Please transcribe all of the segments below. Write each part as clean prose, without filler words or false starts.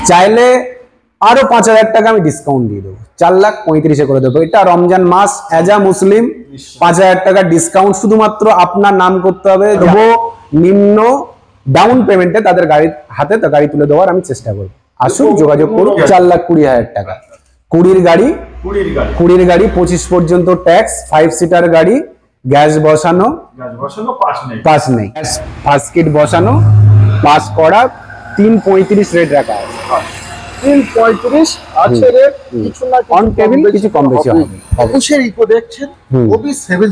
চাইলে আরো 5,000 টাকা আমি ডিসকাউন্ট দিয়ে দেবো, 4,35,000 করে দেবো। এটা রমজান মাস, এজ আ মুসলিম 5,000 টাকা ডিসকাউন্ট, শুধুমাত্র আপনার নাম করতে হবে। দেবো নিম্ন ডাউন পেমেন্টে তাদের গাড়ির হাতে গাড়ি তুলে দেওয়ার আমি চেষ্টা করবো। আসুন, যোগাযোগ করুন। 4,20,000 টাকা 20 গাড়ি, 25 পর্যন্ত ট্যাক্স, 5 সিটার গাড়ি, গ্যাস বসানো, পাস নেই, ফার্স্ট কিট বসানো, পাস করা, 3,35 রেট রাখা আছে। 3,35 আছে রেট, কিছু না অন টেবিল কিছু কম বেশি হবে। 21 ইকো দেখছেন, ওবি 7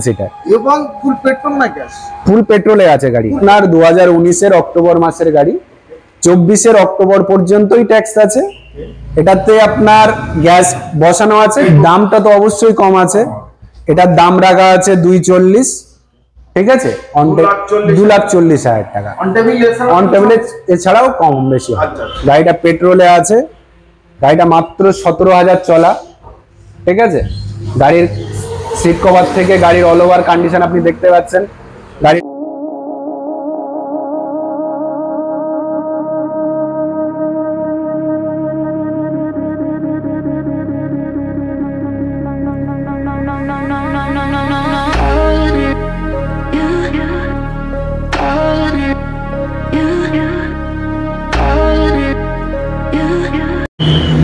সিটার এবং ফুল পেট্রোল না গ্যাস? ফুল পেট্রোলে আছে গাড়ি। আপনার 2019 এর অক্টোবর মাসের গাড়ি, 24 এর অক্টোবর পর্যন্তই ট্যাক্স আছে। এটাতে আপনার গ্যাস বসানো আছে, দামটা তো অবশ্যই কম আছে। এটার দাম রাখা আছে 2,40, ঠিক আছে, 2,40,000 টাকা। অন টেবিলে এছাড়াও কম বেশি হয়। গাড়িটা পেট্রোলে আছে, গাড়িটা মাত্র 17,000 চলা, ঠিক আছে। গাড়ির সিট কভার থেকে গাড়ির অল ওভার কন্ডিশন আপনি দেখতে পাচ্ছেন। গাড়ি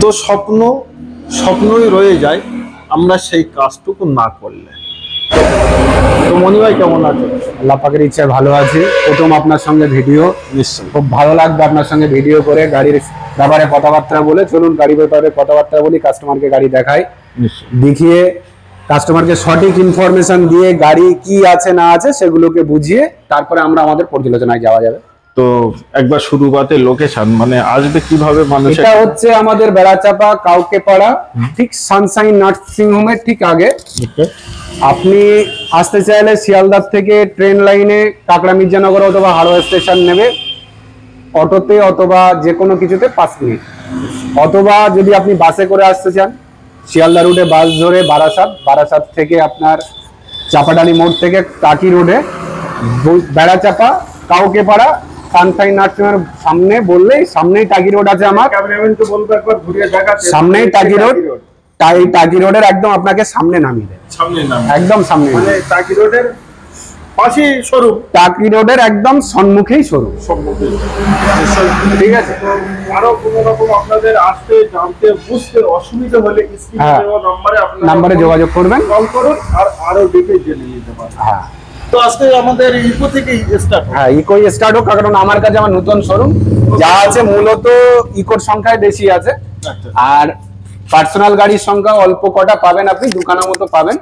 তো স্বপ্নই রয়ে যায় আমরা সেই কাজটুকু না করলে। তো মনি ভাই কেমন আছে? আল্লাহ পাকের ইচ্ছায় ভালো আছি। প্রথম আপনার সঙ্গে ভিডিও, নিশ্চয়ই খুব ভালো লাগবে আপনার সঙ্গে ভিডিও করে, গাড়ির ব্যাপারে কথাবার্তা বলে। চলুন গাড়ির ব্যাপারে কথাবার্তা বলি, কাস্টমারকে গাড়ি দেখাই, দেখিয়ে কাস্টমারকে সঠিক ইনফরমেশন দিয়ে গাড়ি কি আছে না আছে সেগুলোকে বুঝিয়ে তারপরে আমরা আমাদের পর্যালোচনায় যাওয়া যাবে। তো একবার শুরুতে লোকেশন মানে আসবে কিভাবে মানুষ? এটা হচ্ছে আমাদের বেড়াচাপা কাউকেপাড়া, ঠিক সানশাইন নার্সিং হোমের ঠিক আগে। আপনি আসতে চাইলে শিয়ালদার থেকে ট্রেন লাইনে কাকড়া মির্জানগর অথবা হাওড়া স্টেশন নেবে অটোতে, অথবা যে কোনো কিছুতে 5 মিনিট। অথবা যদি আপনি বাসে করে আসতে চান, শিয়ালদা রুটে বাস ধরে বারাসাত থেকে আপনার চাপাডালি মোড় থেকে টাকি রোডে বেড়াচাপা কাউকেপাড়া সানশাইন নার্সিং হোমের সামনে বললেই সামনেই টাকি রোড আছে আমার। সামনেই টাকি রোড, টাকি রোডের একদম আপনাকে সামনে নামিয়ে দেয়, একদম সামনে, মানে টাকি রোডের পাশেই শোরুম, টাকি রোডের একদম সম্মুখেই শোরুম, ঠিক আছে। আরো কোনো রকম আপনাদের আসতে জানতে বুঝতে অসুবিধা হলে স্ক্রিনে দেওয়া নম্বরে যোগাযোগ করবেন, কল করুন আর আরো ডিটেইলস জেনে নিতে পারবেন। হ্যাঁ, তো আজকে আমাদের ইকো থেকে স্টার্ট। হ্যাঁ, ইকোই স্টার্ট হোক, কারণ আমার কাছে আমার নতুন শোরুম যা আছে মূলত ইকোর সংখ্যায় বেশি আছে, আর পার্সোনাল গাড়ির সংখ্যা অল্প কটা পাবেন, আপনি দুখানার মতো পাবেন।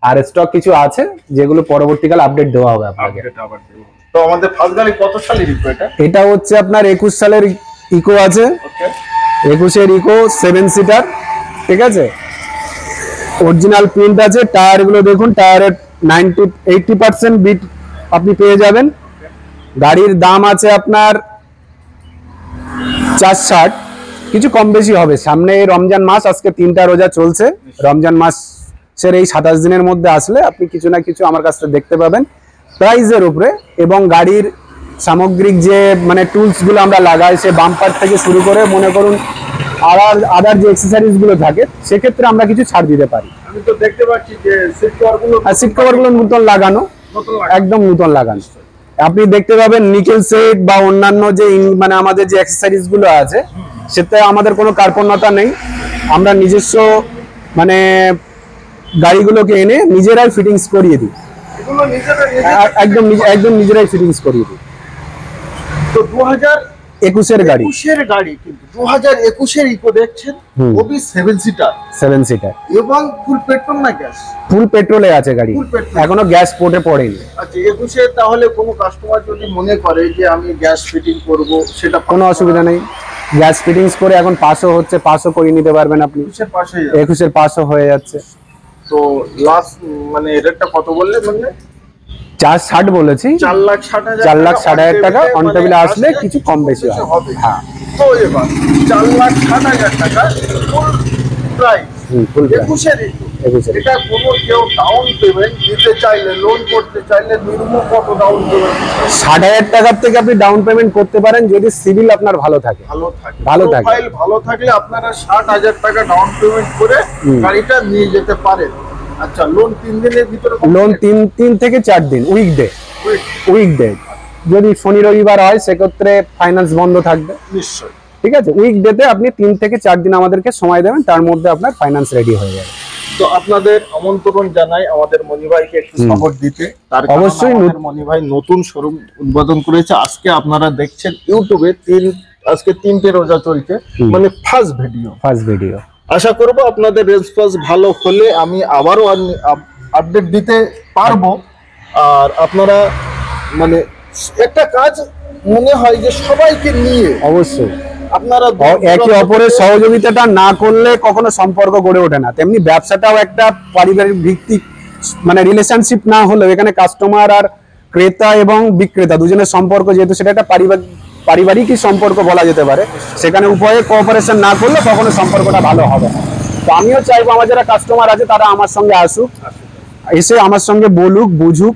আর স্টক কিছু আছে যেগুলো পরবর্তীকালে আপডেট দেওয়া হবে আপনাকে। তো আমাদের ফার্স্ট গাড়ি কত সালের ইকো? এটা হচ্ছে আপনার 21 সালের ইকো আছে। 21 এর ইকো 7 সিটার, ঠিক আছে, অরিজিনাল প্রিন্ট আছে। টায়ার গুলো দেখুন, টায়ারের 80% বিট আপনি পেয়ে যাবেন। গাড়ির দাম আছে আপনার 460, কিছু কম বেশি হবে। সামনে রমজান মাস, আজকে 3টা রোজা চলছে। রমজান মাসের এই 27 দিনের মধ্যে আসলে আপনি কিছু না কিছু আমার কাছ থেকে দেখতে পাবেন প্রাইজের উপরে। এবং গাড়ির সামগ্রিক যে মানে টুলস গুলো আমরা লাগাই, সে বাম্পার থেকে শুরু করে মনে করুন আদার যে অ্যাক্সেসরিজ গুলো থাকে, সেক্ষেত্রে আমরা কিছু ছাড় দিতে পারি। আমি তো দেখতে পাচ্ছি যে সিট কভার গুলো নতুন লাগানো, একদম নতুন লাগানো। আপনি দেখতে পাবেন নিকেল সেট বা অন্যান্য যে মানে আমাদের যে অ্যাক্সেসরিজ গুলো আছে, সেটা আমাদের কোনো কার্পণ্যতা নেই। আমরা নিজস্ব মানে গাড়িগুলোকে এনে নিজেরাই ফিটিংস করিয়ে দিই, একদম নিজেরাই ফিটিংস করিয়ে দিই। তো 2021 এর গাড়ি, কিন্তু 2021 এর ইকো দেখছেন, ওবি 7 সিটার এবং ফুল পেট্রোল না গ্যাস? ফুল পেট্রোলে আছে গাড়ি, এখনো গ্যাস পোর্টে পড়েনি। আচ্ছা, 21 তাহলে কোনো কাস্টমার যদি মনে করে যে আমি গ্যাস ফিটিং করব, সেটা কোনো অসুবিধা নেই। গ্যাস ফিটিংস করে এখন পাসও হচ্ছে, পাসও করে নিতে পারবেন আপনি। 21 এর পাসও হয়ে যাচ্ছে। তো লাস্ট মানে রেটটা কত বললে? মানে 460 বলেছি, 4,60,000 টাকা। অন টেবিলে আসলে কিছু কম বেশি হবে। হ্যাঁ, তো এবার 4,60,000 টাকা ফুল প্রাইস 21 এর 21 এটা কোনো কেউ ডাউন পেমেন্ট দিতে চাইলে, লোন করতে চাইলে মিনিমাম কত ডাউন পেমেন্ট? 60,000 টাকার থেকে আপনি ডাউন পেমেন্ট করতে পারেন যদি সিভিল আপনার ভালো থাকে। ভালো থাকে, প্রোফাইল ভালো থাকলে আপনারা 60,000 টাকা ডাউন পেমেন্ট করে গাড়িটা নিয়ে যেতে পারেন। আচ্ছা, লোন 3 দিনের ভিতরে? লোন 3 থেকে 4 দিন, উইকডে। যদি শনি রবিবার হয় সেক্ষেত্রে ফাইন্যান্স বন্ধ থাকবে নিশ্চয়ই। ঠিক আছে, উইকডেতে আপনি 3 থেকে 4 দিন আমাদেরকে সময় দেবেন, তার মধ্যে আপনার ফাইন্যান্স রেডি হয়ে যাবে। তো আপনাদের আমন্ত্রণ জানাই আমাদের মনি ভাইকে একটু সাপোর্ট দিতে। তার অবশ্যই মনি ভাই নতুন শোরুম উদ্বোধন করেছে। আজকে আপনারা দেখছেন ইউটিউবে আজকে 3টে রোজা চলছে, মানে ফার্স্ট ভিডিও। আশা করব আপনাদের রেসপন্স ভালো হলে আমি আবারও আপডেট দিতে পারবো। আর আপনারা মানে একটা কাজ মনে হয় যে সবাইকে নিয়ে অবশ্যই আপনারা একে অপরের সহযোগিতাটা না করলে কখনো সম্পর্ক গড়ে ওঠে না। তেমনি ব্যবসাটাও একটা পারিবারিক ভিত্তিক, মানে রিলেশনশিপ না হলেও এখানে কাস্টমার আর ক্রেতা এবং বিক্রেতা দুজনের সম্পর্ক, যেহেতু সেটা একটা পারিবারিকই সম্পর্ক বলা যেতে পারে, সেখানে উভয়ে কোঅপারেশন না করলে কখনো সম্পর্কটা ভালো হবে না। তো আমিও চাইবো আমার যারা কাস্টমার আছে তারা আমার সঙ্গে আসুক, এসে আমার সঙ্গে বলুক, বুঝুক,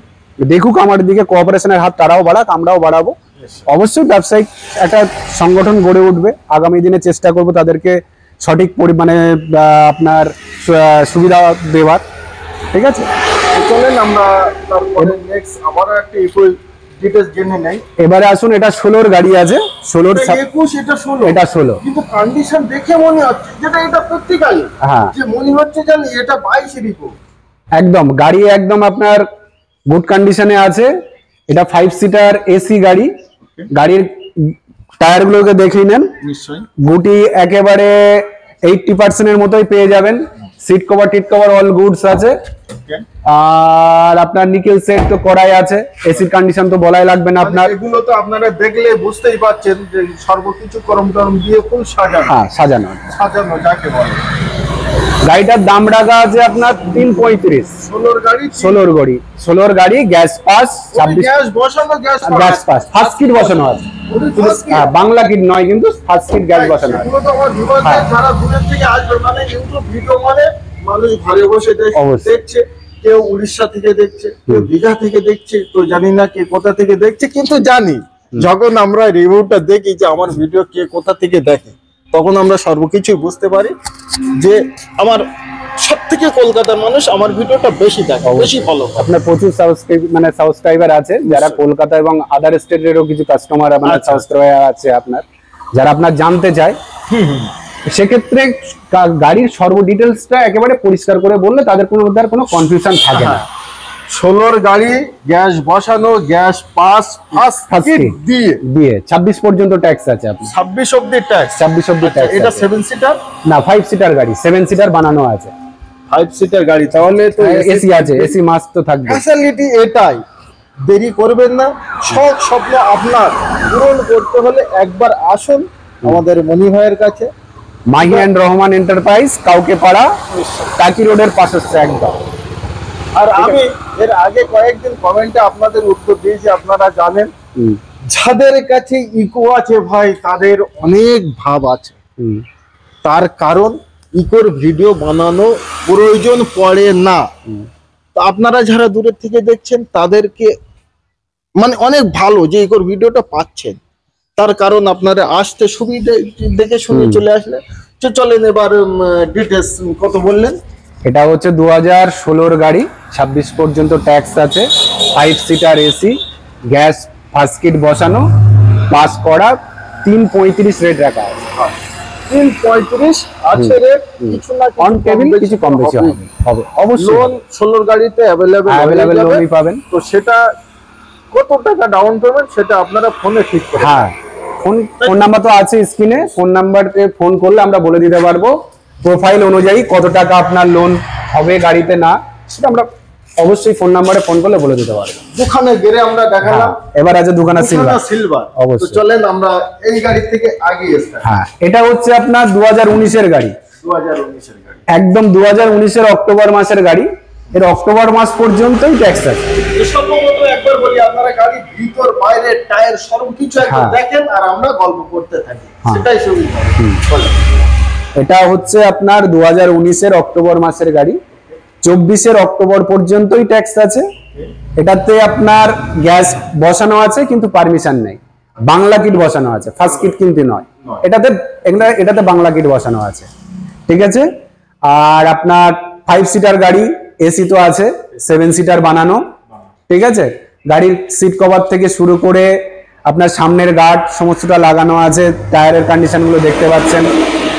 দেখুক আমার দিকে, কোঅপারেশনের হাত তারাও বাড়াক, আমরাও বাড়াবো। অবশ্যই ব্যবসায়িক একটা সংগঠন গড়ে উঠবে। আগামী দিনে চেষ্টা করব তাদেরকে সঠিক পরিমাণে আপনার সুবিধা দেওয়ার। ঠিক আছে, চলেন আমরা তারপরে নেক্সট আবার একটা ডিটেইলস জেনে নেই। এবারে আসুন, এটা 16 গাড়ি আছে, 16 21 এটা 16, এটা 16, কিন্তু কন্ডিশন দেখে মনে হচ্ছে যেটা এটা প্রত্যেকই, হ্যাঁ, যে মনে হচ্ছে জানি এটা 22 রিপো। একদম গাড়ি একদম আপনার গুড কন্ডিশনে আছে। এটা 5 সিটার এসি গাড়ি। গাড়ির টায়ার গুলোকে দেখে নেন, নিশ্চয়ই গুটি একেবারে 80% এর মতোই পেয়ে যাবেন। সিট কভার অল গুডস আছে। আর আপনার নিকেল সেট তো করাই আছে। এসির কন্ডিশন তো বলাই লাগবে না আপনার। এগুলো তো আপনারা দেখলে বুঝতেই পাচ্ছেন যে সর্বকিছু গরম দিয়ে ফুল সাজানো। হ্যাঁ, সাজানো যাকে বলে। গাড়িটার দাম রাখা আছে আপনার 335। 16 গাড়ি, gas pass, 26 gas pass, first kit বসানো আছে। হ্যাঁ, বাংলা কিট নয়, কিন্তু ফার্স্ট কিট গ্যাস বসানো আছে। যারা দূরের থেকে আসবে, মানে ইউটিউব ভিডিও মানে মানুষ ঘরে বসে দেখছে, কেউ উড়িষ্যা থেকে দেখছে, কেউ দীঘা থেকে দেখছে, তো জানি না কে কোথা থেকে দেখছে, কিন্তু জানি যখন আমরা রিভিউটা দেখি যে আমার ভিডিও কে কোথা থেকে দেখে, তখন আমরা সর্বকিছুই বুঝতে পারি যে আমার সবথেকে কলকাতার মানুষ আমার ভিডিওটা বেশি দেখে, বেশি ফলো করে। আপনার প্রচুর সাবস্ক্রাইবার আছে যারা কলকাতা এবং আদার স্টেটেরও কিছু কাস্টমার আপনার সাবস্ক্রাইবার আছে আপনার, যারা আপনার জানতে চায়। সেক্ষেত্রে গাড়ির সর্ব ডিটেলসটা একেবারে পরিষ্কার করে বললে তাদের কোনো কনফিউশন থাকে না। 16 গাড়ি, গ্যাস বসানো, গ্যাস পাস, ফার্স্ট দিয়ে 26 পর্যন্ত ট্যাক্স আছে আপনার। 26 অবধি ট্যাক্স, 26 অবধি ট্যাক্স। এটা 7 সিটার না, 5 সিটার গাড়ি, 7 সিটার বানানো আছে। 5 সিটার গাড়ি, তাহলে তো এসি আছে, এসি মাস্ট তো থাকবে। ফ্যাসিলিটি এটাই, দেরি করবেন না। সব স্বপ্ন আপনার পূরণ করতে হলে একবার আসুন আমাদের মনি ভাইয়ের কাছে। মাহি এন্ড রহমান এন্টারপ্রাইজ, কাউকে পাড়া, টাকি রোডের পাশে একদম। আর আমি এর আগে কয়েকদিন কমেন্টে আপনাদের উত্তর দিয়েছি, আপনারা জানেন যাদের কাছে ইকো আছে ভাই, তাদের অনেক ভাব আছে। তার কারণ ইকোর ভিডিও বানানো প্রয়োজন পড়ে না। তো আপনারা যারা দূরের থেকে দেখছেন তাদেরকে মানে অনেক ভালো যে ইকোর ভিডিওটা পাচ্ছেন, তার কারণ আপনারা আসতে সুবিধা দেখে শুনে চলে আসলে। চলেন এবার ডিটেলস কত বললেন? এটা হচ্ছে 2016 গাড়ি, 26 পর্যন্ত ট্যাক্স আছে, 5 seater AC, gas first kit বসানো, পাস করা, 335 রেট রাখা আছে। 335 আছে রেট, কিছু না অন টেবিল কিছু কম বেশি হবে অবশ্যই। লোন 16 গাড়িতে अवेलेबल লোনই পাবেন। তো সেটা কত টাকা ডাউন পেমেন্ট সেটা আপনারা ফোনে ঠিক করে। হ্যাঁ, ফোন নাম্বার তো আছে স্ক্রিনে, ফোন নাম্বারে ফোন করলে আমরা বলে দিতে পারবো প্রোফাইল অনুযায়ী কত টাকা আপনার লোন হবে গাড়িতে, না সেটা আমরা অবশ্যই ফোন নাম্বারে ফোন করলে বলে দিতে পারবো। দুখানে গেরে আমরা দেখালাম, এবার আছে দুখানা সিলভার। অবশ্যই। তো চলেন আমরা এই গাড়ি থেকে আগে আসি। হ্যাঁ, এটা হচ্ছে আপনার 2019 এর গাড়ি, 2019 এর গাড়ি, একদম 2019 এর অক্টোবর মাসের গাড়ি। এর অক্টোবর মাস পর্যন্তই ট্যাক্স আছে। সম্ভবত একবার বলি, আপনারা গাড়ি ভিতর বাইরে টায়ার সবকিছু একবার দেখেন আর আমরা গল্প করতে থাকি, সেটাই সুবিধা। এটা হচ্ছে আপনার 2019 এর অক্টোবর মাসের গাড়ি। 24 অক্টোবর পর্যন্তই ট্যাক্স আছে। এটাতে আপনার গ্যাস বসানো আছে কিন্তু পারমিশন নেই, বাংলা কিট বসানো আছে, ফার্স্ট কিট কিন্তু নয়। এটাতে বাংলা কিট বসানো আছে, ঠিক আছে। আর আপনার 5 সিটার গাড়ি, এসি তো আছে, 7 সিটার বানানো, ঠিক আছে। গাড়ির সিট কভার থেকে শুরু করে আপনার সামনের গার্ড সমস্তটা লাগানো আছে, টায়ারের কন্ডিশন গুলো দেখতে পাচ্ছেন।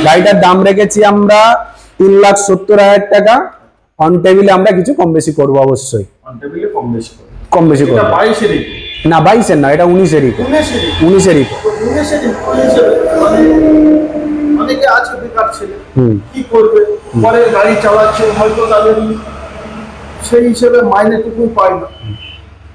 গাড়িটার দাম রেখেছি আমরা 3,70,000 টাকা। অন টেবিলে আমরা কিছু কম বেশি করবো, অবশ্যই কম বেশি করবো। না 22-এর না, এটা 19-এরই। 19-এরই। অনেকে আছে বেকার ছেলে, কি করবে, পরে গাড়ি চালাচ্ছে, হয়তো তাদের সেই হিসেবে মাইনেটুকু পায় না।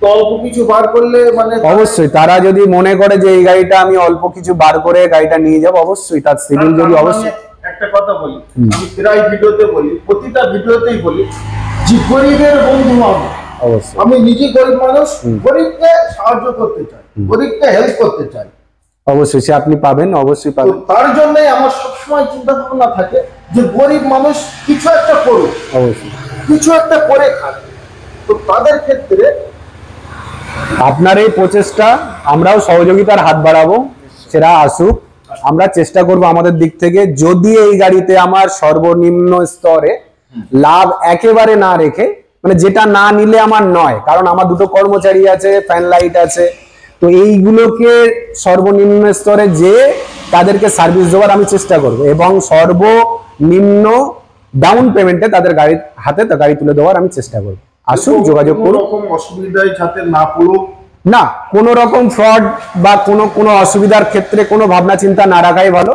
তো অল্প কিছু বার করলে মানে অবশ্যই তারা যদি মনে করে যে এই গাড়িটা আমি অল্প কিছু বার করে গাড়িটা নিয়ে যাব, অবশ্যই তার সিভিল যদি অবশ্যই। একটা কথা বলি, আমি প্রায় ভিডিওতে বলি, প্রতিটা ভিডিওতেই বলি যে গরিবের বন্ধু আমি। অবশ্যই আমি নিজে গরিব মানুষ, গরিবকে সাহায্য করতে চাই, গরিবকে হেল্প করতে চাই। অবশ্যই সে আপনি পাবেন, অবশ্যই পাবেন। তার জন্যই আমার সবসময় চিন্তা ভাবনা থাকে যে গরিব মানুষ কিছু একটা করুক, অবশ্যই কিছু একটা করে খাক। তো তাদের ক্ষেত্রে আপনার এই প্রচেষ্টা, আমরাও সহযোগিতার হাত বাড়াবো, সেটা আসুক। আমরা চেষ্টা করব আমাদের দিক থেকে, যদি এই গাড়িতে আমার সর্বনিম্ন স্তরে লাভ একেবারে না রেখে, মানে যেটা না নিলে আমার নয়, কারণ আমার দুটো কর্মচারী আছে, ফ্যান লাইট আছে, তো এইগুলোকে সর্বনিম্ন স্তরে যে তাদেরকে সার্ভিস দেওয়ার আমি চেষ্টা করব, এবং সর্বনিম্ন ডাউন পেমেন্টে তাদের গাড়ির হাতে গাড়ি তুলে দেওয়ার আমি চেষ্টা করব। আসুন, যোগাযোগ করুন। কোনো অসুবিধায় যাতে না পড়ুক, না কোনো রকম ফ্রড বা কোনো অসুবিধার ক্ষেত্রে কোনো ভাবনা চিন্তা না রাখাই ভালো।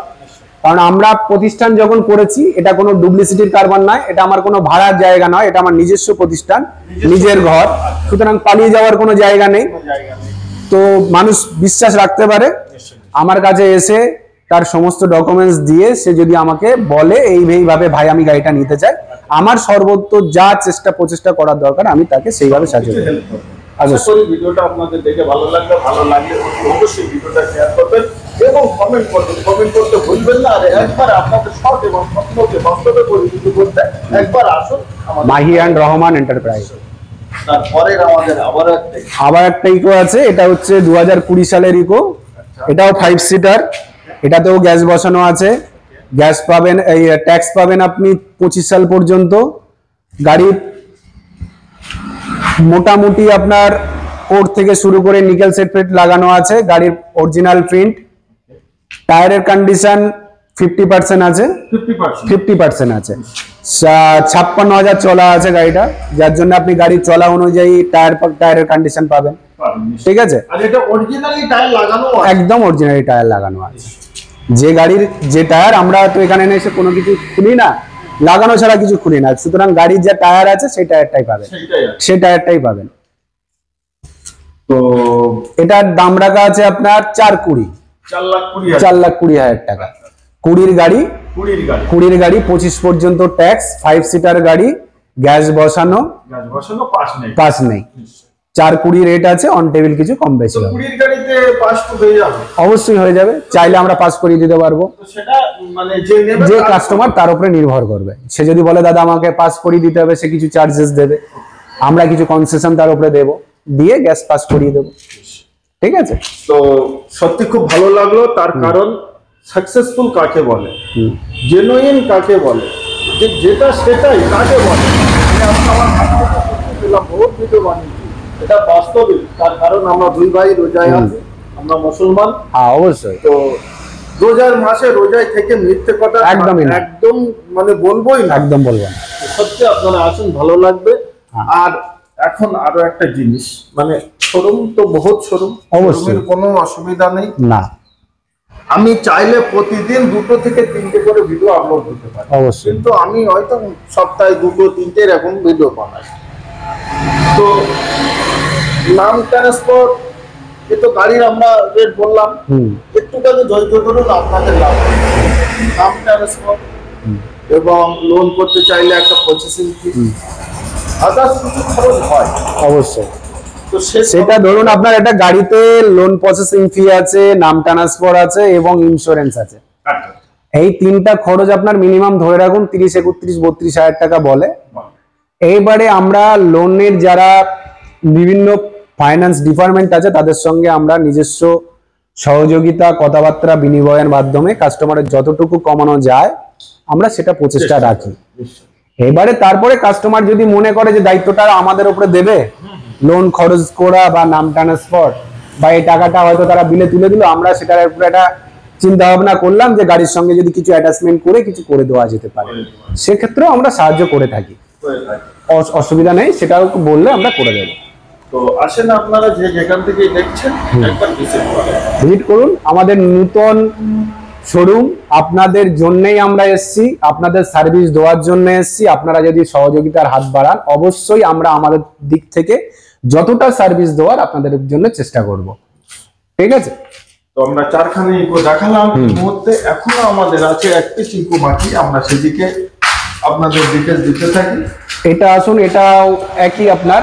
কারণ আমরা প্রতিষ্ঠান যখন করেছি, এটা কোনো ডুপ্লিসিটির কারবার নয়, এটা আমার কোনো ভাড়ার জায়গা নয়, এটা আমার নিজস্ব প্রতিষ্ঠান, নিজের ঘর, সুতরাং পালিয়ে যাওয়ার কোনো জায়গা নেই। তো মানুষ বিশ্বাস রাখতে পারে আমার কাছে এসে, তার সমস্ত ডকুমেন্টস দিয়ে সে যদি আমাকে বলে এইভাবে ভাই আমি গাড়িটা নিতে চাই, আমার সর্বোচ্চ যা প্রচেষ্টা করার দরকার আমি তাকে সেইভাবে সাহায্য করব। আশা করি ভিডিওটা আপনাদের দেখে ভালো লাগলে অবশ্যই ভিডিওটা শেয়ার করবেন এবং কমেন্ট করবেন। কমেন্ট করতে ভুলবেন না। আর একবার আপনাদের শখ এবং স্বপ্নকে বাস্তবে পরিণত করতে একবার আসুন মাহি অ্যান্ড রহমান এন্টারপ্রাইজ। তারপরের আমাদের আবার একটা ইকো আছে, এটা হচ্ছে 2020 সালের ইকো, এটাও 5 সিটার, এটাতেও গ্যাস বসানো আছে। গ্যাস পাবেন, এই ট্যাক্স পাবেন আপনি 25 সাল পর্যন্ত। গাড়ির মোটামুটি আপনার কোড থেকে শুরু করে নিকেল সেট প্লেট লাগানো আছে, গাড়ির অরিজিনাল প্রিন্ট। টায়ারের কন্ডিশন 50% আছে, 50% আছে। 56,000 চলা আছে গাড়িটা, যার জন্য আপনি গাড়ির চলা অনুযায়ী টায়ারের কন্ডিশন পাবেন, ঠিক আছে। আর এটা অরিজিনালি টায়ার লাগানো আছে, একদম অরিজিনালি টায়ার লাগানো আছে। যে গাড়ির যে টায়ার, আমরা তো এখানে এসে কোনো কিছু খুলি না, লাগানো ছাড়া কিছু খুলি না, সুতরাং গাড়ির যে টায়ার আছে সেই টায়ারটাই পাবেন, সেই টায়ারটাই পাবেন। তো এটার দাম রাখা আছে আপনার 4,20,000 টাকা। 20 গাড়ি, 25 পর্যন্ত ট্যাক্স, 5 সিটার গাড়ি, গ্যাস বসানো, পাস নেই। 4,20 রেট আছে, অন টেবিল কিছু কম বেশি হবে। অবশ্যই হয়ে যাবে, চাইলে আমরা পাস করিয়ে দিতে পারবো। যে কাস্টমার তার উপরে নির্ভর করবে, সে যদি বলে দাদা আমাকে পাস করিয়ে দিতে হবে, সে কিছু চার্জেস দেবে, আমরা কিছু কনসেশন তার উপরে দেবো, দিয়ে গ্যাস পাস করিয়ে দেবো, ঠিক আছে। তো সত্যি খুব ভালো লাগলো, তার কারণ সাকসেসফুল কাকে বলে, জেনুইন কাকে বলে, যেটা সেটাই কাকে বলে। বহুত ভিডিও বানিয়েছি, এটা বাস্তবিক। তার কারণ আমরা দুই ভাই রোজায় আছি, আমরা মুসলমান। হ্যাঁ অবশ্যই। তো রোজার মাসে রোজায় থেকে মিথ্যে কথা একদম মানে বলবোই না, একদম বলবো না। সত্যি আপনারা আসুন, ভালো লাগবে। আর এখন আরো একটা জিনিস, মানে শোরুম তো বহুত শোরুম, অবশ্যই কোনো অসুবিধা নেই না। আমি চাইলে প্রতিদিন 2 থেকে 3টে করে ভিডিও আপলোড দিতে পারি, অবশ্যই, কিন্তু আমি হয়তো সপ্তাহে 2-3টে এরকম ভিডিও বানাই। তো নাম ট্রান্সপোর্ট, এ তো গাড়ির আমরা রেট বললাম, একটুখানি ধৈর্য ধরুন, আপনাদের লাভ। নাম ট্রান্সপোর্ট এবং লোন করতে চাইলে একটা প্রসেসিং ফি, আদার্স কিছু খরচ হয় অবশ্যই। তো সেটা ধরুন আপনার একটা গাড়িতে লোন প্রসেসিং ফি আছে, নাম ট্রান্সফার আছে এবং ইন্স্যুরেন্স আছে। এই 3টা খরচ আপনার মিনিমাম ধরে রাখুন 30, 31, 32 হাজার টাকা বলে। এইবারে আমরা লোনের যারা বিভিন্ন ফাইন্যান্স ডিপার্টমেন্ট আছে তাদের সঙ্গে আমরা নিজস্ব সহযোগিতা কথাবার্তা বিনিময়ের মাধ্যমে কাস্টমারের যতটুকু কমানো যায় আমরা সেটা প্রচেষ্টা রাখি। এবারে তারপরে কাস্টমার যদি মনে করে যে দায়িত্বটা আমাদের উপরে দেবে, লোন খরচ করা বা নাম ট্রান্সফার বা এই টাকাটা হয়তো তারা বিলে তুলে দিল, আমরা সেটার উপরে একটা চিন্তা ভাবনা করলাম যে গাড়ির সঙ্গে যদি কিছু অ্যাটাচমেন্ট করে কিছু করে দেওয়া যেতে পারে, সেক্ষেত্রেও আমরা সাহায্য করে থাকি। অসুবিধা নেই, সেটাও বললে আমরা করে দেবো। তো আসেন আপনারা যে যেখান থেকে দেখছেন একবার ভিজিট করুন আমাদের নতুন শোরুম। আপনাদের জন্যই আমরা এসেছি, আপনাদের সার্ভিস দেওয়ার জন্য এসেছি। আপনারা যদি সহযোগিতার হাত বাড়ান অবশ্যই আমরা আমাদের দিক থেকে যতটা সার্ভিস দেওয়ার আপনাদের জন্য চেষ্টা করব। ঠিক আছে, তো আমরা চারখানে ইকো দেখালাম এই মুহূর্তে, এখনো আমাদের আছে একটি ইকো বাকি, আমরা সেদিকে আপনাদের ডিটেইলস দিতে থাকি। এটা আসুন, এটাও একই আপনার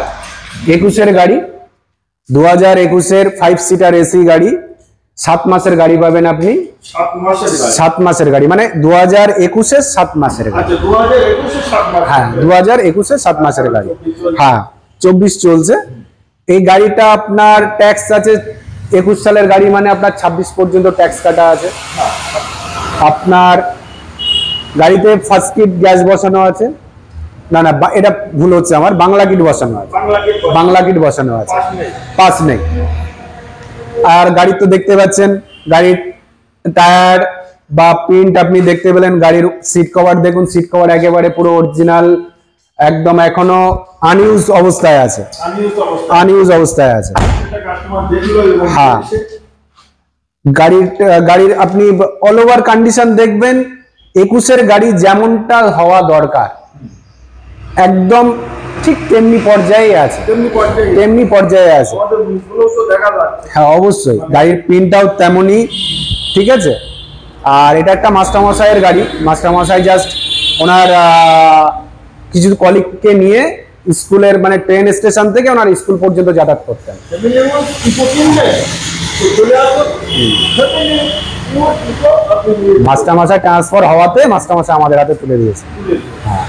21-এর গাড়ি, 2021-এর 5 সিটার এসি গাড়ি, 7 মাসের গাড়ি পাবেন আপনি। 7 মাসের গাড়ি? 7 মাসের গাড়ি মানে 2021-এর 7 মাসের গাড়ি। আচ্ছা, 2021-এর 7 মাস? হ্যাঁ, 2021-এর 7 মাসের গাড়ি। হ্যাঁ, 24 চলছে। এই গাড়িটা আপনার ট্যাক্স আছে 21 সালের গাড়ি মানে আপনার 26 পর্যন্ত ট্যাক্স কাটা আছে। আপনার গাড়িতে ফার্স্ট কিট গ্যাস বসানো আছে, না না এটা ভুল হচ্ছে আমার, বাংলা কিট বসানো আছে, বাংলা কিট বসানো আছে, পাস নেই। আর গাড়ি তো দেখতে পাচ্ছেন, গাড়ির টায়ার বা প্রিন্ট আপনি দেখতে পেলেন, গাড়ির সিট কভার দেখুন, সিট কভার একেবারে পুরো অরিজিনাল, একদম এখনো আনইউজ অবস্থায় আছে, আনইউজ অবস্থায় আছে। হ্যাঁ, গাড়ির আপনি অল ওভার কন্ডিশন দেখবেন 21-এর গাড়ি যেমনটা হওয়া দরকার একদম ঠিক তেমনি পর্যায়ে আছে, তেমনি পর্যায়ে আছে। হ্যাঁ অবশ্যই, গাড়ির প্রিন্টটাও তেমনই। ঠিক আছে, আর এটা একটা মাস্টারমশাইয়ের গাড়ি। মাস্টারমশাই জাস্ট ওনার কিছু কলিগকে নিয়ে স্কুলের মানে ট্রেন স্টেশন থেকে ওনার স্কুল পর্যন্ত যাতায়াত করতেন। মাস্টারমশাই ট্রান্সফার হওয়াতে মাস্টারমশাই আমাদের হাতে তুলে দিয়েছে। হ্যাঁ,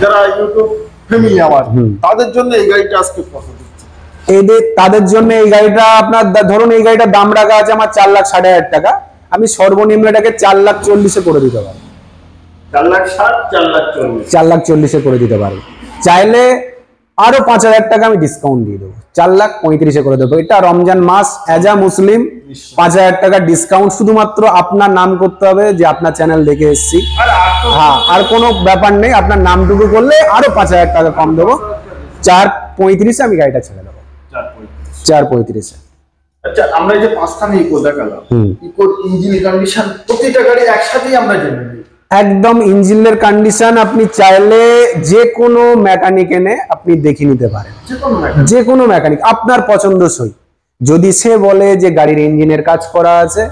যারা ইউটিউব ফ্যামিলি আমার, তাদের জন্য এই গাড়িটা আজকে কত দিচ্ছে? তাদের জন্য এই গাড়িটা আপনার ধরুন, এই গাড়িটার দাম রাখা আছে আমার 4,60,000 টাকা, আমি সর্বনিম্ন এটাকে 4,40,000 করে দিতে পারবো। 4,60,000, 4,40,000 করে দিতে পারবো। চাইলে আরো 5,000 টাকা আমি ডিসকাউন্ট দিয়ে দেবো, 4,35,000 করে দেবো। এটা রমজান মাস, এজ আ মুসলিম 5,000 টাকা ডিসকাউন্ট। শুধুমাত্র আপনার নাম করতে হবে যে আপনার চ্যানেল দেখে এসেছি। হ্যাঁ, আর কোনো ব্যাপার নেই, আপনার নামটুকু করলে আরো 5,000 টাকা কম দেবো। 4,35,000 আমি গাড়িটা ছেড়ে দেবো, 4,35,000। আচ্ছা, আমরা এই যে 5খানা ইকো দেখালাম, ইকোর ইঞ্জিন কন্ডিশন প্রতিটা গাড়ি একসাথেই আমরা জেনে নিই। একদম ইঞ্জিনের কন্ডিশন আপনি চাইলে যে কোনো মেকানিক এনে আপনি দেখে নিতে পারেন, যে কোনো মেকানিক আপনার পছন্দসই। যদি সে বলে যে গাড়ির ইঞ্জিনের কাজ করা আছে,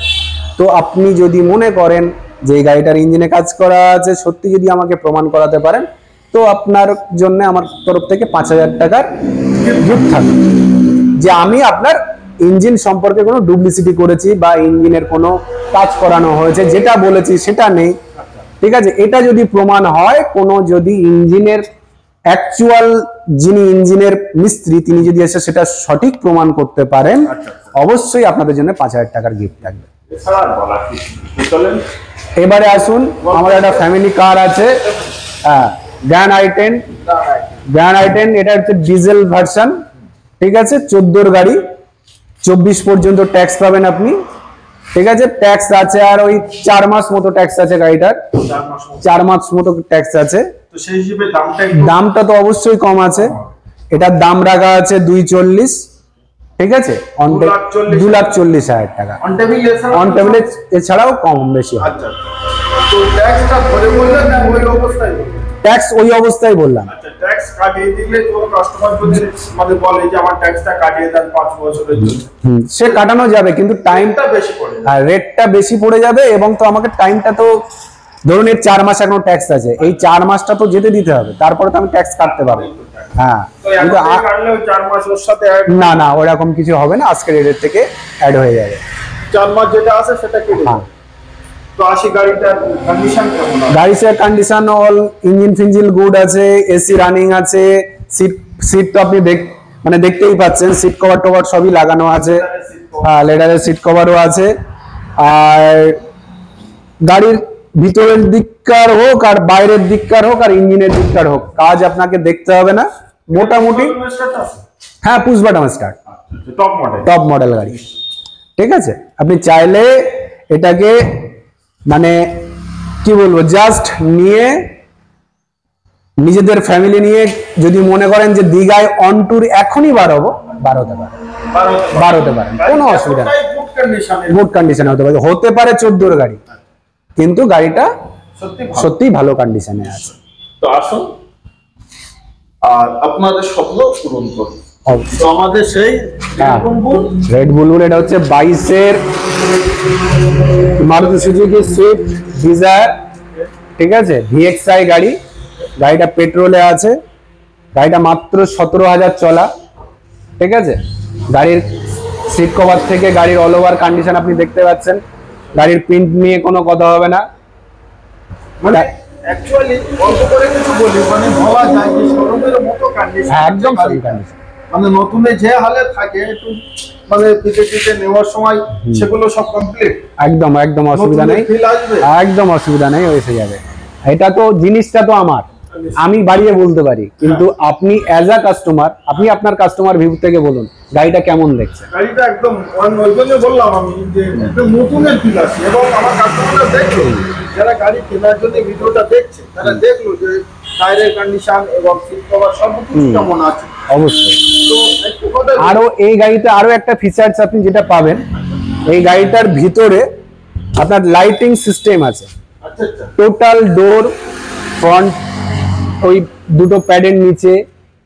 তো আপনি যদি মনে করেন যে এই গাড়িটার ইঞ্জিনে কাজ করা আছে, সত্যি যদি আমাকে প্রমাণ করাতে পারেন, তো আপনার জন্য আমার তরফ থেকে 5,000 টাকার গিফট থাকবে, যে আমি আপনার ইঞ্জিন সম্পর্কে কোনো ডুপ্লিসিটি করেছি বা ইঞ্জিনের কোনো কাজ করানো হয়েছে যেটা বলেছি সেটা নেই। ঠিক আছে, এটা যদি প্রমাণ হয়, কোনো যদি ইঞ্জিনের অ্যাকচুয়াল যিনি ইঞ্জিনের মিস্ত্রি তিনি যদি এসে সেটা সঠিক প্রমাণ করতে পারেন, অবশ্যই আপনাদের জন্য 5,000 টাকার গিফট থাকবে। এবারে আসুন, আমার একটা ফ্যামিলি কার আছে, হ্যাঁ, গ্র্যান্ড i10। গ্র্যান্ড i10 এটা হচ্ছে ডিজেল ভার্সন। ঠিক আছে, 14-র গাড়ি, 24 পর্যন্ত ট্যাক্স পাবেন আপনি। ঠিক আছে, ট্যাক্স আছে আর ওই 4 মাস মতো ট্যাক্স আছে গাড়িটার, 4 মাস মতো ট্যাক্স আছে। তো সেই হিসেবে দামটা তো অবশ্যই কম আছে। এটার দাম রাখা আছে 2,40,000। ঠিক আছে, 2,40,000 টাকা অন টেবিল, এছাড়াও কম বেশি হয়। আচ্ছা, তো ট্যাক্সটা ধরে বললেন না ওই অবস্থায়? ট্যাক্স ওই অবস্থায় বললাম। আচ্ছা, ট্যাক্স কাটিয়ে দিলে কোনো কাস্টমার যদি মানে বলে যে আমার ট্যাক্সটা কাটিয়ে দেন 5 বছরের জন্য, সে কাটানো যাবে, কিন্তু টাইমটা বেশি পড়ে, আর রেটটা বেশি পড়ে যাবে। এবং তো আমাকে টাইমটা তো ধরুন এর 4 মাস এখনো ট্যাক্স আছে, এই 4 মাসটা তো যেতে দিতে হবে, তারপরে তো আমি ট্যাক্স কাটতে পারবো। হ্যাঁ, কিন্তু না না ওরকম কিছু হবে না, আজকের রেটের থেকে অ্যাড হয়ে যাবে। 4 মাস যেটা আছে সেটা কেটে হ্যাঁ, তো আসি গাড়িটার কন্ডিশন কেমন আছে? গাড়ির কন্ডিশন অল ইঞ্জিন ফিঞ্জিন গুড আছে, এসি রানিং আছে, সিট সিট তো আপনি দেখতেই পাচ্ছেন, সিট কভার টভার সবই লাগানো আছে। হ্যাঁ, লেদারের সিট কভারও আছে। আর গাড়ির ভিতরের দিককার হোক আর বাইরের দিককার হোক আর ইঞ্জিনের দিককার হোক, কাজ আপনাকে দেখতে হবে না মোটামুটি। হ্যাঁ, push button start, top model গাড়ি। ঠিক আছে, আপনি চাইলে এটাকে কি বলবো, জাস্ট নিয়ে নিজেদের ফ্যামিলি নিয়ে যদি মনে করেন যে দীঘায় অন ট্যুর এখনই বাড়াতে পারেন, কোনো অসুবিধা নেই। গুড কন্ডিশনে হতে পারে 14 গাড়ি, কিন্তু গাড়িটা সত্যি ভালো কন্ডিশনে আছে। তো আসুন আর আপনাদের স্বপ্ন পূরণ করুন। তো আমাদের সেই রেড বুলবুল, এটা হচ্ছে 22-এর মারুতি সুজুকি সুইফট ডিজায়ার। ঠিক আছে, ভিএক্সআই গাড়ি। গাড়িটা পেট্রোলে আছে, গাড়িটা মাত্র 17,000 চলা। ঠিক আছে, গাড়ির সিট কভার থেকে গাড়ির অল ওভার কন্ডিশন আপনি দেখতে পাচ্ছেন। গাড়ির প্রিন্ট নিয়ে কোনো কথা হবে না। অ্যাকচুয়ালি অল্প করে কিছু বলি, বলা যায় যে শোরুমের মতো কন্ডিশন, একদম সহি কন্ডিশন। নতুনে যে হালে থাকে একটু পিছে নেওয়ার সময় সেগুলো সব কমপ্লিট, একদম অসুবিধা নেই, একদম অসুবিধা নেই, এসে যাবে। এটা তো জিনিসটা তো আমি বাড়িয়ে বলতে পারি, কিন্তু আপনি অ্যাজ আ কাস্টমার, আপনি আপনার কাস্টমার ভিউ থেকে বলুন গাড়িটা কেমন দেখছে। গাড়িটা একদম ওইজন্য বললাম আমি যে একদম নতুনের ফিল আছে, এবং আমার কাস্টমাররা দেখলো, যারা গাড়ি কেনার জন্য ভিডিওটা দেখছে তারা দেখলো যে টায়ারের কন্ডিশন এবং সিট কভার সব কিছু কেমন আছে। অবশ্যই। আরো এই গাড়িতে আরো একটা ফিচার্স আপনি যেটা পাবেন, এই গাড়িটার ভিতরে আপনার লাইটিং সিস্টেম আছে। টোটাল ডোর, ফ্রন্ট, ওই দুটো প্যাডের নিচে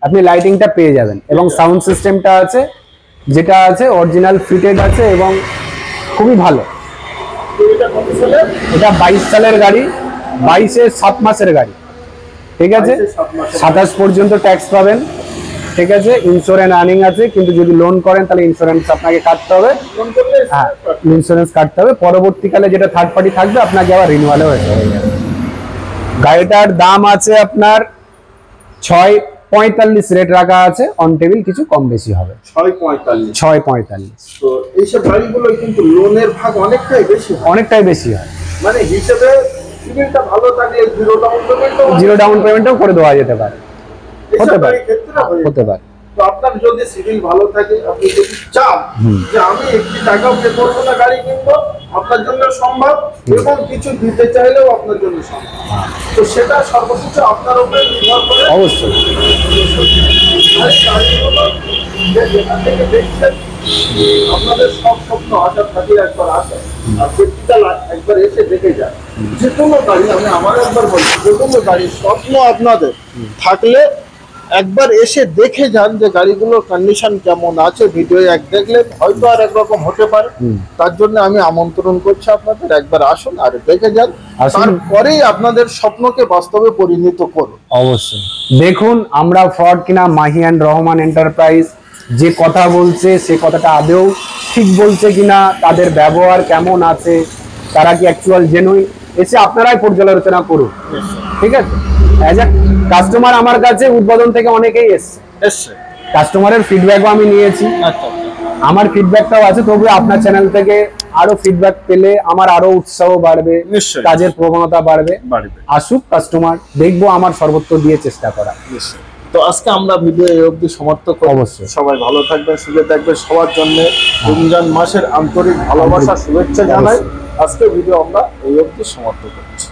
আপনি লাইটিংটা পেয়ে যাবেন, এবং সাউন্ড সিস্টেমটা আছে, যেটা আছে অরিজিনাল ফিটেড আছে এবং খুবই ভালো। এটা 22 সালের গাড়ি, 22-এর 7 মাসের গাড়ি। ঠিক আছে, 27 পর্যন্ত ট্যাক্স পাবেন। ঠিক আছে, ইন্স্যুরেন্স রানিং আছে, কিন্তু যদি লোন করেন তাহলে ইন্স্যুরেন্স আপনাকে কাটতে হবে। হ্যাঁ, ইন্স্যুরেন্স কাটতে হবে। পরবর্তীকালে যেটা থার্ড পার্টি থাকবে আপনাকে আবার রিনিউয়ালও হয়ে যাবে। গাড়িটার দাম আছে আপনার 6.45 রেট রাখা আছে, অন টেবিল কিছু কম বেশি হবে। 6.45। তো এইসব গাড়িগুলো কিন্তু লোনের ভাগ অনেকটাই বেশি হয়, হিসেবে সিভিলটা ভালো থাকলে জিরো ডাউন পেমেন্টও করে দেওয়া যেতে পারে, হতে পারে। তো আপনার যদি সিভিল ভালো থাকে, আপনি যদি চান যে আমি একটি টাকাও পে করবো না, গাড়ি কিনবো, আপনার জন্য সম্ভব, এবং কিছু দিতে চাইলেও আপনার জন্য সম্ভব। তো সেটা সর্বশেষ আপনার উপরে নির্ভর করে। অবশ্যই। যেখান থেকে দেখছেন আপনাদের সব স্বপ্ন আশা থাকলে একবার আসেন, আর ব্যক্তিটা একবার এসে দেখে যান। যে কোনো গাড়ি, আমি আমার একবার বলি, যে কোনো গাড়ির স্বপ্ন আপনাদের থাকলে একবার এসে দেখে যান যে গাড়িগুলোর কন্ডিশন কেমন আছে। ভিডিও দেখলে হয়তো আর একরকম হতে পারে, তার জন্য আমি আমন্ত্রণ করছি আপনাদের, একবার আসুন আর দেখে যান, তারপরেই আপনাদের স্বপ্নকে বাস্তবে পরিণত করুন। অবশ্যই দেখুন আমরা ফ্রড কিনা। মাহিয়ান রহমান এন্টারপ্রাইজ যে কথা বলছে সে কথাটা আদৌ ঠিক বলছে কিনা, তাদের ব্যবহার কেমন আছে, তারা কি অ্যাকচুয়াল জেনুইন, এসে আপনারাই পর্যালোচনা করুন। ঠিক আছে, অ্যাজ এ কাস্টমার আমার কাছে উদ্বোধন থেকে অনেকেই এসছে, কাস্টমারের ফিডব্যাকও আমি নিয়েছি, আমার ফিডব্যাকটাও আছে। তবু আপনার চ্যানেল থেকে আরো ফিডব্যাক পেলে আমার আরো উৎসাহ বাড়বে, কাজের প্রবণতা বাড়বে। আসুক কাস্টমার, দেখবো আমার সর্বোচ্চ দিয়ে চেষ্টা করা। তো আজকে আমরা ভিডিও এই অবধি সমাপ্ত করব। অবশ্যই সবাই ভালো থাকবেন, সুখে থাকবেন। সবার জন্য রমজান মাসের আন্তরিক ভালোবাসা, শুভেচ্ছা জানাই। আজকে ভিডিও আমরা এই অবধি সমাপ্ত করছি।